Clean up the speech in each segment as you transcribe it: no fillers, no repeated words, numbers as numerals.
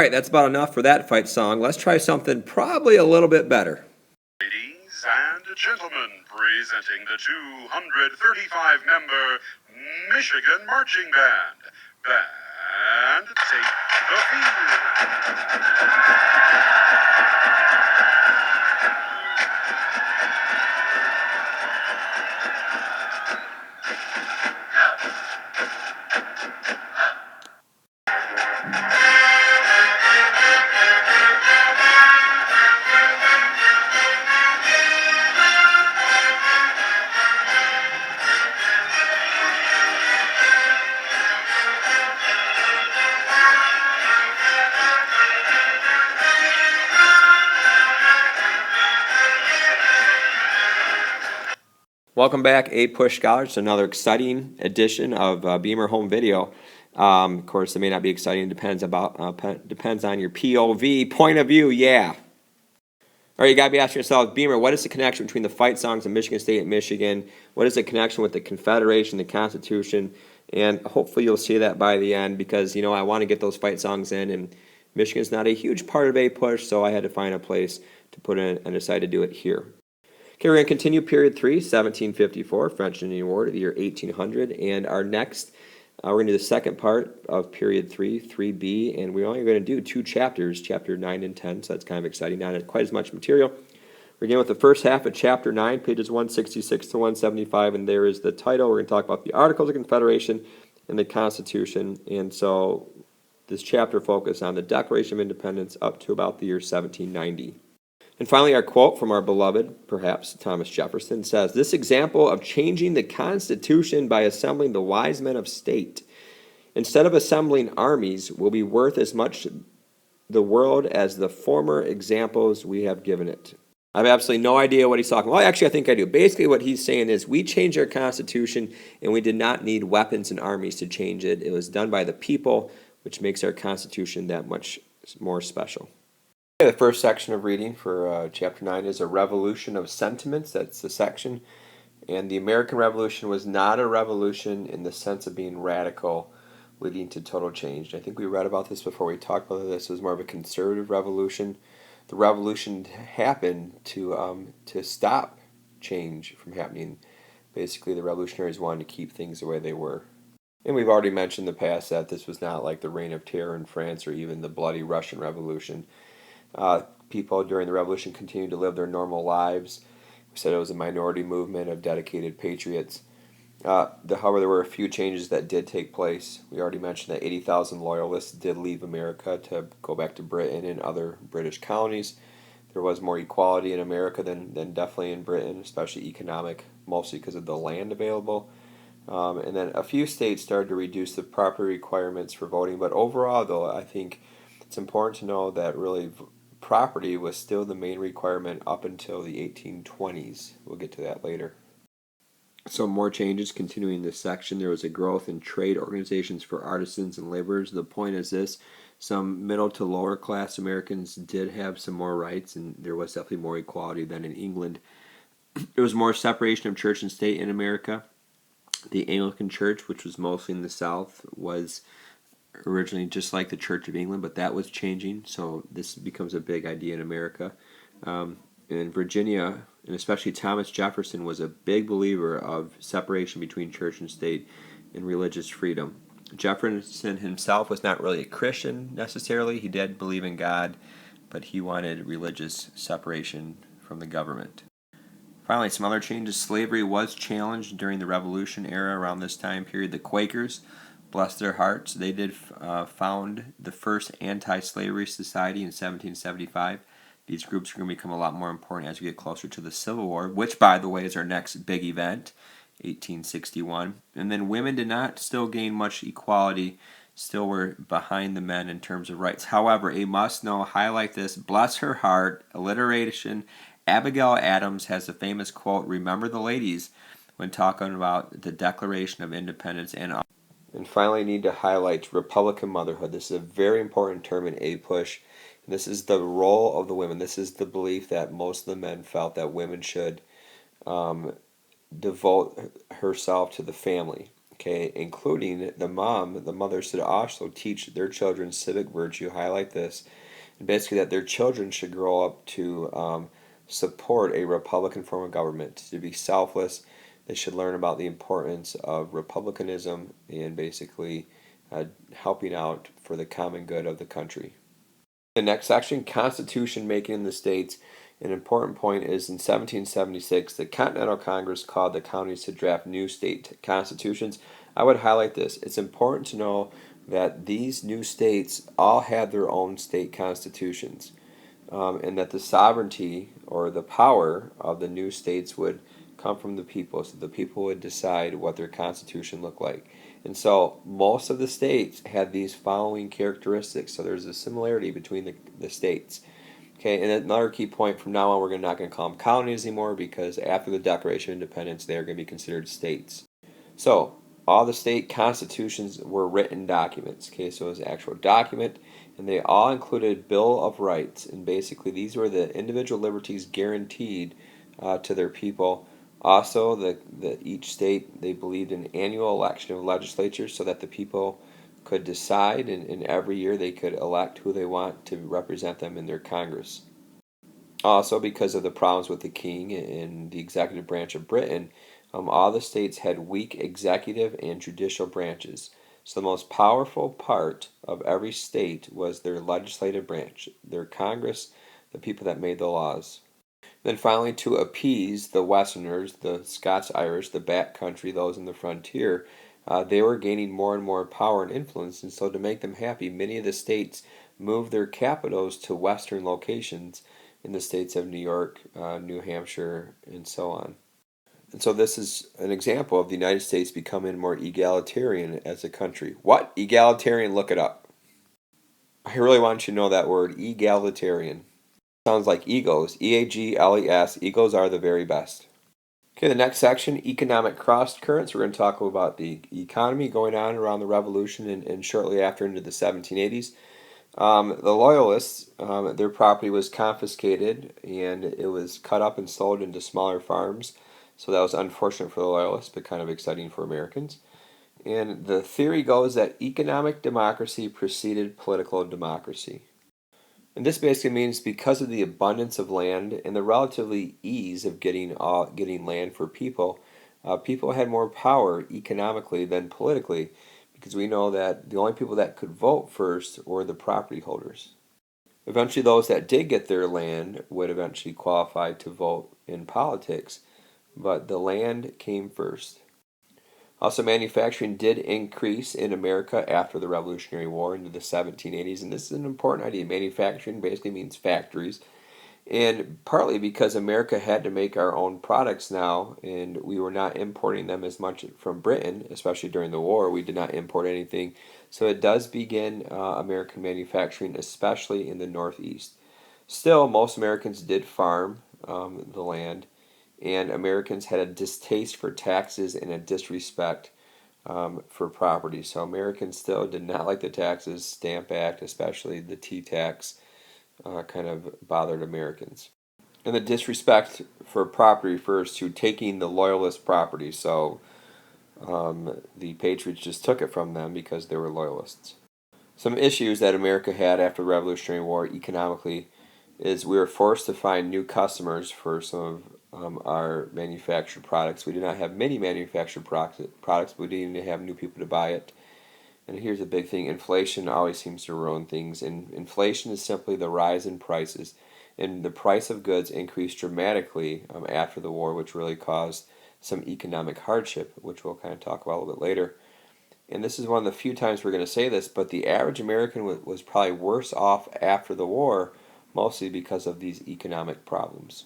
right, that's about enough for that fight song. Let's try something probably a little bit better. Ladies and gentlemen, presenting the 235-member Michigan Marching Band. Band, take the field. Welcome back, A-Push Scholars, to another exciting edition of Beamer Home Video. Of course, it may not be exciting. Depends on your POV, point of view, yeah. All right, you got to be asking yourself, Beamer, what is the connection between the fight songs of Michigan State and Michigan? What is the connection with the Confederation, the Constitution? And hopefully you'll see that by the end because, I want to get those fight songs in. And Michigan's not a huge part of A-Push, so I had to find a place to put in and decided to do it here. Okay, we're going to continue period 3, 1754, French Indian War, to the year 1800. And our next, we're going to do the second part of period 3, 3B, and we're only going to do 2 chapters, chapter 9 and 10, so that's kind of exciting. Not quite as much material. We're beginning with the first half of chapter 9, pages 166 to 175, and there is the title. We're going to talk about the Articles of Confederation and the Constitution. And so this chapter focuses on the Declaration of Independence up to about the year 1790. And finally, our quote from our beloved, perhaps, Thomas Jefferson says, "This example of changing the Constitution by assembling the wise men of state, instead of assembling armies, will be worth as much the world as the former examples we have given it." I have absolutely no idea what he's talking about. Well, actually, I think I do. Basically, what he's saying is we changed our Constitution, and we did not need weapons and armies to change it. It was done by the people, which makes our Constitution that much more special. The first section of reading for Chapter 9 is a revolution of sentiments. That's the section. And the American Revolution was not a revolution in the sense of being radical, leading to total change. I think we read about this before. We talked about this. It was more of a conservative revolution. The revolution happened to stop change from happening. Basically, the revolutionaries wanted to keep things the way they were. And we've already mentioned in the past that this was not like the Reign of Terror in France or even the bloody Russian Revolution. People during the revolution continued to live their normal lives. We said it was a minority movement of dedicated patriots. However, there were a few changes that did take place. We already mentioned that 80,000 loyalists did leave America to go back to Britain and other British colonies. There was more equality in America than definitely in Britain, especially economic, mostly because of the land available. And then a few states started to reduce the property requirements for voting. But overall, though, I think it's important to know that really property was still the main requirement up until the 1820s. We'll get to that later. So more changes continuing this section. There was a growth in trade organizations for artisans and laborers. The point is this: some middle to lower class Americans did have some more rights, and there was definitely more equality than in England. There was more separation of church and state in America. The Anglican Church, which was mostly in the South, was originally just like the Church of England, but that was changing, so this becomes a big idea in America. In Virginia, and especially Thomas Jefferson, was a big believer of separation between church and state and religious freedom. Jefferson himself was not really a Christian necessarily. He did believe in God, but he wanted religious separation from the government. Finally, some other changes. Slavery was challenged during the Revolution era around this time period. The Quakers, bless their hearts, they did found the first anti-slavery society in 1775. These groups are going to become a lot more important as we get closer to the Civil War, which, by the way, is our next big event, 1861. And then women did not still gain much equality, still were behind the men in terms of rights. However, a must-know, highlight this, bless her heart, alliteration, Abigail Adams has the famous quote, "Remember the ladies," when talking about the Declaration of Independence. And finally, I need to highlight Republican motherhood. This is a very important term in A-Push. And this is the role of the women. This is the belief that most of the men felt that women should devote herself to the family. Okay, including the mother should also teach their children civic virtue, highlight this, and basically that their children should grow up to support a Republican form of government, to be selfless. They should learn about the importance of republicanism and basically helping out for the common good of the country. The next section, Constitution making in the states. An important point is in 1776, the Continental Congress called the counties to draft new state constitutions. I would highlight this. It's important to know that these new states all had their own state constitutions, and that the sovereignty or the power of the new states would come from the people. So the people would decide what their constitution looked like. And so most of the states had these following characteristics. So there's a similarity between the states. Okay, and another key point, from now on we're not going to call them colonies anymore, because after the Declaration of Independence they are going to be considered states. So all the state constitutions were written documents. Okay, so it was an actual document, and they all included Bill of Rights, and basically these were the individual liberties guaranteed to their people. Also, each state, they believed in annual election of legislatures so that the people could decide, and every year they could elect who they want to represent them in their Congress. Also, because of the problems with the king and the executive branch of Britain, all the states had weak executive and judicial branches. So the most powerful part of every state was their legislative branch, their Congress, the people that made the laws. Then finally, to appease the Westerners, the Scots-Irish, the back country, those in the frontier, they were gaining more and more power and influence, and so to make them happy, many of the states moved their capitals to western locations in the states of New York, New Hampshire, and so on. And so this is an example of the United States becoming more egalitarian as a country. What? Egalitarian? Look it up. I really want you to know that word, egalitarian. Sounds like egos. EAGLES. Egos are the very best. Okay, the next section, economic crosscurrents. We're going to talk about the economy going on around the Revolution and shortly after into the 1780s. The Loyalists, their property was confiscated and it was cut up and sold into smaller farms. So that was unfortunate for the Loyalists, but kind of exciting for Americans. And the theory goes that economic democracy preceded political democracy. And this basically means because of the abundance of land and the relatively ease of getting land for people, people had more power economically than politically, because we know that the only people that could vote first were the property holders. Eventually, those that did get their land would eventually qualify to vote in politics, but the land came first. Also, manufacturing did increase in America after the Revolutionary War into the 1780s, and this is an important idea. Manufacturing basically means factories, and partly because America had to make our own products now, and we were not importing them as much from Britain, especially during the war. We did not import anything, so it does begin American manufacturing, especially in the Northeast. Still, most Americans did farm the land, and Americans had a distaste for taxes and a disrespect for property. So Americans still did not like the taxes. Stamp Act, especially the tea tax, kind of bothered Americans. And the disrespect for property refers to taking the Loyalist property. So the Patriots just took it from them because they were Loyalists. Some issues that America had after the Revolutionary War economically is we were forced to find new customers for some of our manufactured products. We did not have many manufactured products, but we didn't even have new people to buy it. And here's a big thing, inflation always seems to ruin things, and inflation is simply the rise in prices. And the price of goods increased dramatically after the war, which really caused some economic hardship, which we'll kind of talk about a little bit later. And this is one of the few times we're going to say this, but the average American was probably worse off after the war, mostly because of these economic problems.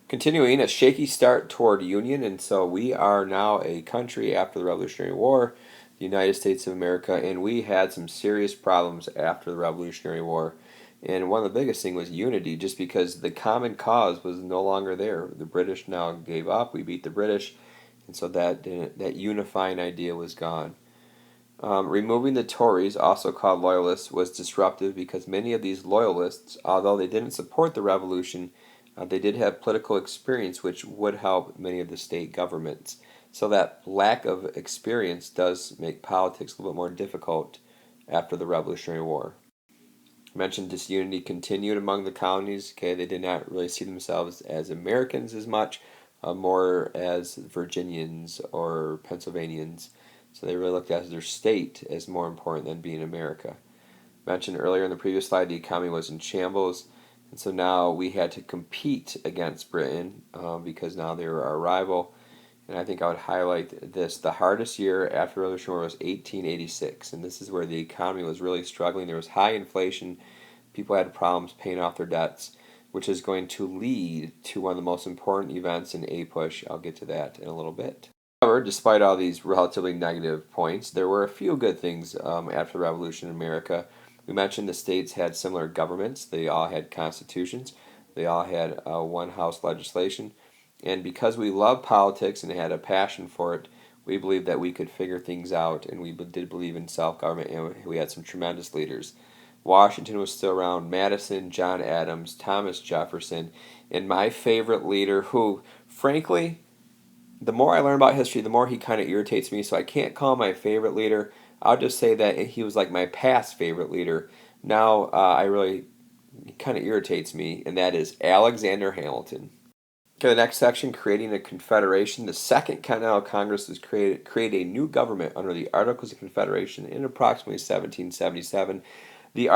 Continuing, a shaky start toward union, and so we are now a country after the Revolutionary War, the United States of America, and we had some serious problems after the Revolutionary War. And one of the biggest thing was unity, just because the common cause was no longer there. The British now gave up, we beat the British, and so that unifying idea was gone. Removing the Tories, also called Loyalists, was disruptive because many of these Loyalists, although they didn't support the Revolution, they did have political experience which would help many of the state governments. So that lack of experience does make politics a little bit more difficult after the Revolutionary War. I mentioned disunity continued among the colonies. Okay, they did not really see themselves as Americans as much, more as Virginians or Pennsylvanians. So they really looked at their state as more important than being America. Mentioned earlier in the previous slide, the economy was in shambles, and so now we had to compete against Britain because now they were our rival. And I think I would highlight this. The hardest year after the Revolutionary War was 1886, and this is where the economy was really struggling. There was high inflation. People had problems paying off their debts, which is going to lead to one of the most important events in APUSH. I'll get to that in a little bit. However, despite all these relatively negative points, there were a few good things after the Revolution in America. We mentioned the states had similar governments. They all had constitutions. They all had one house legislation. And because we love politics and had a passion for it, we believed that we could figure things out, and we did believe in self-government, and we had some tremendous leaders. Washington was still around, Madison, John Adams, Thomas Jefferson, and my favorite leader who, frankly, the more I learn about history, the more he kind of irritates me, so I can't call him my favorite leader. I'll just say that he was like my past favorite leader. Now he kind of irritates me, and that is Alexander Hamilton. Okay, the next section, creating a confederation. The Second Continental Congress was create a new government under the Articles of Confederation in approximately 1777. The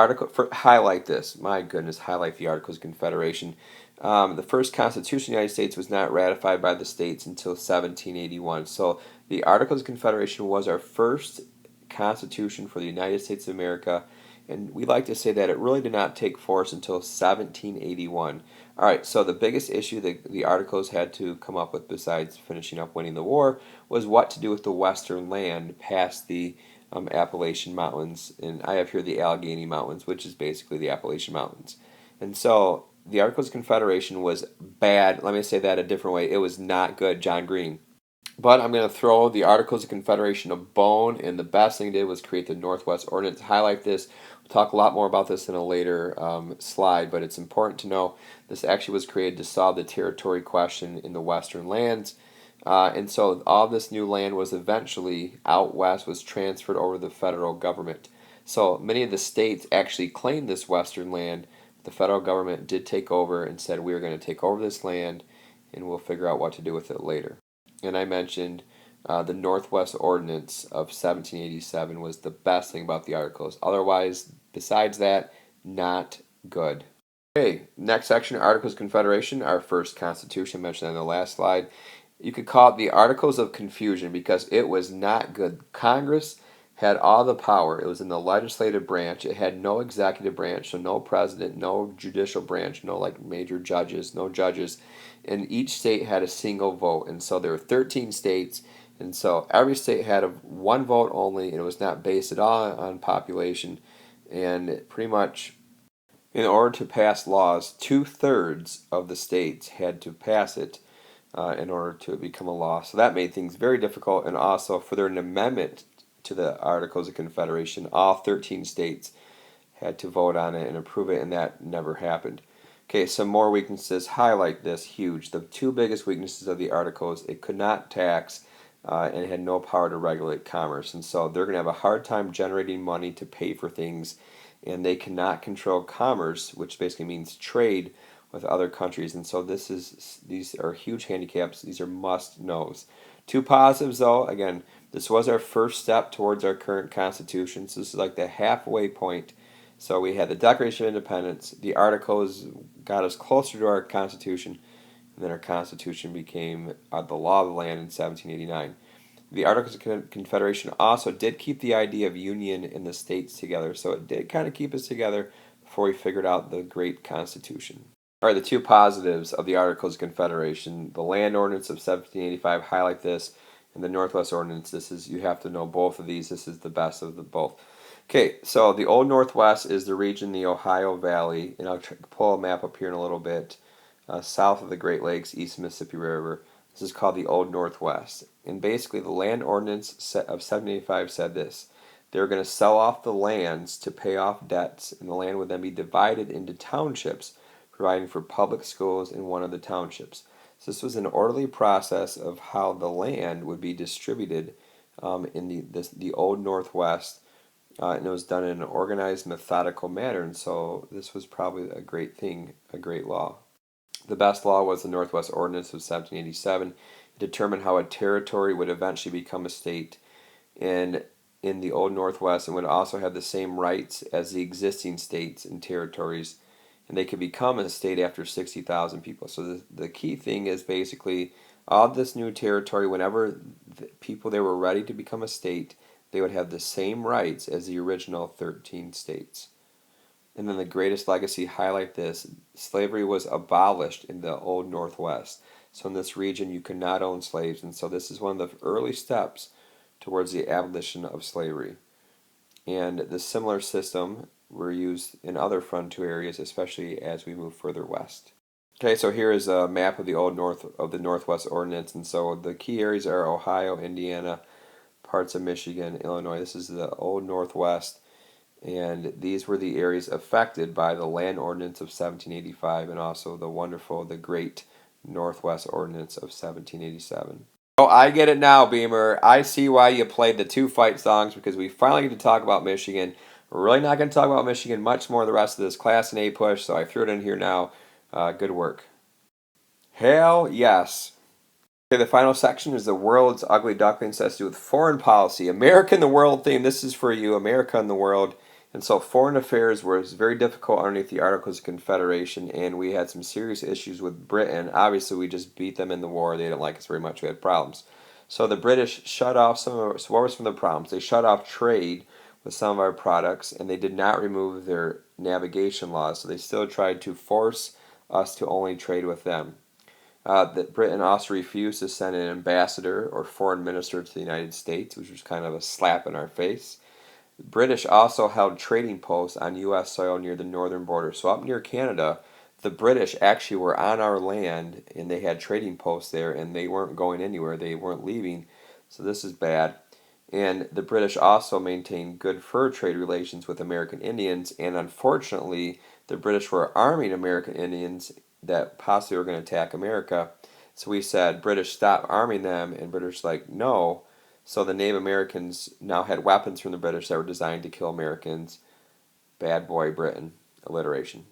highlight this. My goodness, highlight the Articles of Confederation. The first Constitution of the United States was not ratified by the states until 1781. So the Articles of Confederation was our first Constitution for the United States of America, and we like to say that it really did not take force until 1781. All right, so the biggest issue that the Articles had to come up with, besides finishing up winning the war, was what to do with the western land past the Appalachian Mountains, and I have here the Allegheny Mountains, which is basically the Appalachian Mountains. And so the Articles of Confederation was bad. Let me say that a different way. It was not good, John Green. But I'm going to throw the Articles of Confederation a bone, and the best thing they did was create the Northwest Ordinance. Highlight this. We'll talk a lot more about this in a later slide, but it's important to know this actually was created to solve the territory question in the western lands. And so all this new land was eventually out west, was transferred over to the federal government. So many of the states actually claimed this western land. The federal government did take over and said, we're going to take over this land, and we'll figure out what to do with it later. And I mentioned the Northwest Ordinance of 1787 was the best thing about the Articles. Otherwise, besides that, not good. Okay, next section, Articles of Confederation, our first Constitution, mentioned on the last slide. You could call it the Articles of Confusion because it was not good. Congress had all the power. It was in the legislative branch. It had no executive branch, so no president, no judicial branch, no like major judges, no judges. And each state had a single vote. And so there were 13 states, and so every state had one vote only, and it was not based at all on population. And pretty much, in order to pass laws, 2/3 of the states had to pass it in order to become a law. So that made things very difficult, and also for an amendment to the Articles of Confederation, all 13 states had to vote on it and approve it, and that never happened. Okay, some more weaknesses. Highlight this, huge. The two biggest weaknesses of the Articles, it could not tax and it had no power to regulate commerce. And so they're going to have a hard time generating money to pay for things, and they cannot control commerce, which basically means trade with other countries. And so these are huge handicaps. These are must-knows. Two positives, though. Again, this was our first step towards our current Constitution. So this is like the halfway point. So we had the Declaration of Independence. The Articles got us closer to our Constitution, and then our Constitution became the law of the land in 1789. The Articles of Confederation also did keep the idea of union in the states together, so it did kind of keep us together before we figured out the great Constitution. All right, the two positives of the Articles of Confederation. The Land Ordinance of 1785, highlight this, and the Northwest Ordinance. You have to know both of these. This is the best of the both. Okay, so the Old Northwest is the region, the Ohio Valley, and I'll pull a map up here in a little bit, south of the Great Lakes, east Mississippi River. This is called the Old Northwest. And basically the Land Ordinance of 1785 said this. They were going to sell off the lands to pay off debts, and the land would then be divided into townships, providing for public schools in one of the townships. So this was an orderly process of how the land would be distributed in the Old Northwest, and it was done in an organized, methodical manner. And so this was probably a great thing, a great law. The best law was the Northwest Ordinance of 1787. It determined how a territory would eventually become a state in the Old Northwest, and would also have the same rights as the existing states and territories, and they could become a state after 60,000 people. So the key thing is basically all this new territory, whenever people they were ready to become a state, they would have the same rights as the original 13 states. And then the greatest legacy highlight this: slavery was abolished in the Old Northwest. So in this region you could not own slaves, and so this is one of the early steps towards the abolition of slavery. And the similar system were used in other frontier areas, especially as we move further west. Okay, so here is a map of the Northwest Ordinance, and so the key areas are Ohio, Indiana, parts of Michigan, Illinois. This is the Old Northwest, and these were the areas affected by the Land Ordinance of 1785, and also the great Northwest Ordinance of 1787. Oh, I get it now, Beamer. I see why you played the two fight songs, because we finally get to talk about Michigan. We're really not going to talk about Michigan much more the rest of this class in A push, so I threw it in here now. Good work. Hell yes. Okay, the final section is the world's ugly duckling. So it has to do with foreign policy. America in the world theme. This is for you, America in the world. And so foreign affairs was very difficult underneath the Articles of Confederation, and we had some serious issues with Britain. Obviously, we just beat them in the war. They didn't like us very much. We had problems. So the British shut off some of our, so what were some of the problems? They shut off trade with some of our products, and they did not remove their navigation laws. So they still tried to force us to only trade with them. Britain also refused to send an ambassador or foreign minister to the United States, which was kind of a slap in our face. The British also held trading posts on U.S. soil near the northern border. So up near Canada, the British actually were on our land, and they had trading posts there, and they weren't going anywhere. They weren't leaving. So this is bad. And the British also maintained good fur trade relations with American Indians, and unfortunately, the British were arming American Indians that possibly were going to attack America. So we said, British, stop arming them, and British like, no. So the Native Americans now had weapons from the British that were designed to kill Americans. Bad boy Britain. Alliteration.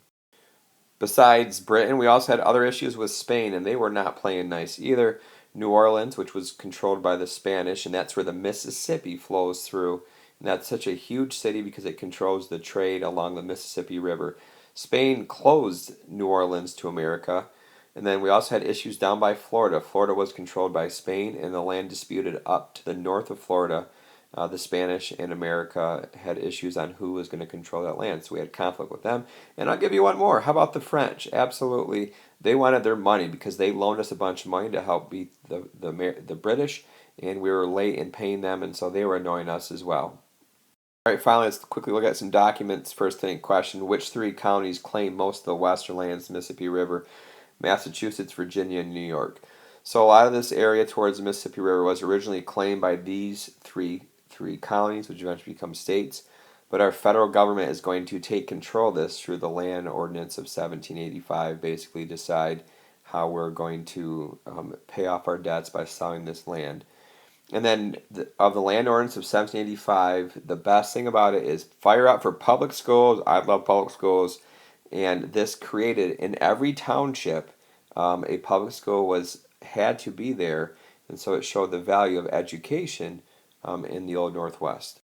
Besides Britain, we also had other issues with Spain, and they were not playing nice either. New Orleans, which was controlled by the Spanish, and that's where the Mississippi flows through. And that's such a huge city because it controls the trade along the Mississippi River. Spain closed New Orleans to America. And then we also had issues down by Florida. Florida was controlled by Spain, and the land disputed up to the north of Florida. The Spanish and America had issues on who was going to control that land, so we had conflict with them. And I'll give you one more. How about the French? Absolutely, they wanted their money because they loaned us a bunch of money to help beat the British, and we were late in paying them, and so they were annoying us as well. All right, finally, let's quickly look at some documents. First thing, question: which three counties claim most of the western lands, Mississippi River? Massachusetts, Virginia, and New York. So a lot of this area towards the Mississippi River was originally claimed by these three counties, which eventually become states. But our federal government is going to take control of this through the Land Ordinance of 1785, basically decide how we're going to pay off our debts by selling this land. And then of the Land Ordinance of 1785, the best thing about it is fire up for public schools. I love public schools. And this created in every township a public school had to be there, and so it showed the value of education in the Old Northwest.